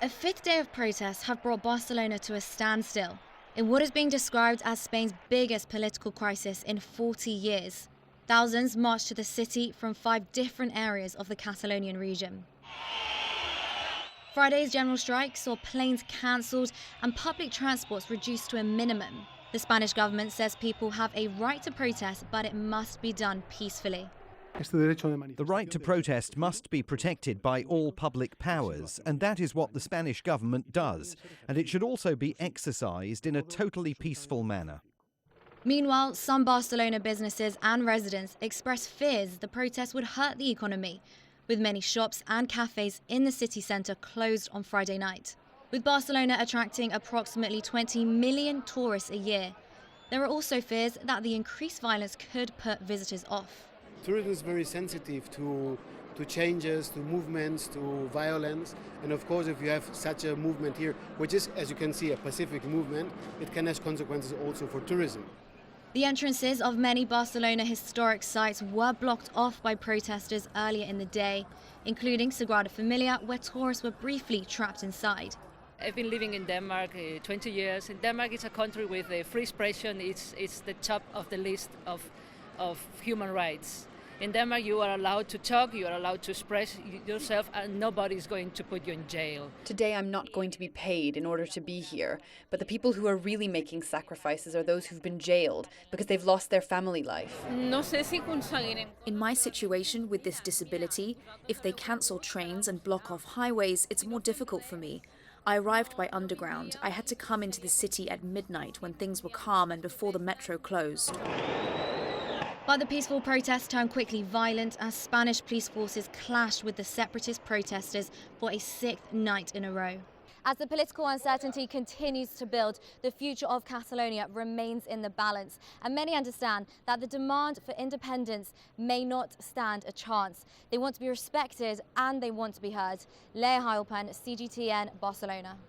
A fifth day of protests have brought Barcelona to a standstill in what is being described as Spain's biggest political crisis in 40 years. Thousands marched to the city from 5 different areas of the Catalonian region. Friday's general strike saw planes cancelled and public transports reduced to a minimum. The Spanish government says people have a right to protest, but it must be done peacefully. The right to protest must be protected by all public powers, and that is what the Spanish government does, and it should also be exercised in a totally peaceful manner. Meanwhile, some Barcelona businesses and residents expressed fears the protests would hurt the economy, with many shops and cafes in the city centre closed on Friday night. With Barcelona attracting approximately 20 million tourists a year, there are also fears that the increased violence could put visitors off. Tourism is very sensitive to changes, to movements, to violence. And of course, if you have such a movement here, which is, as you can see, a Pacific movement, it can have consequences also for tourism. The entrances of many Barcelona historic sites were blocked off by protesters earlier in the day, including Sagrada Familia, where tourists were briefly trapped inside. I've been living in Denmark 20 years. In Denmark, it's a country with free expression. It's the top of the list of human rights. In Denmark, you are allowed to talk, you are allowed to express yourself, and nobody is going to put you in jail. Today, I'm not going to be paid in order to be here, but the people who are really making sacrifices are those who've been jailed because they've lost their family life. In my situation with this disability, if they cancel trains and block off highways, it's more difficult for me. I arrived by underground. I had to come into the city at midnight when things were calm and before the metro closed. But the peaceful protests turned quickly violent as Spanish police forces clashed with the separatist protesters for a 6th night in a row. As the political uncertainty continues to build, the future of Catalonia remains in the balance. And many understand that the demand for independence may not stand a chance. They want to be respected and they want to be heard. Leah Heilpan, CGTN, Barcelona.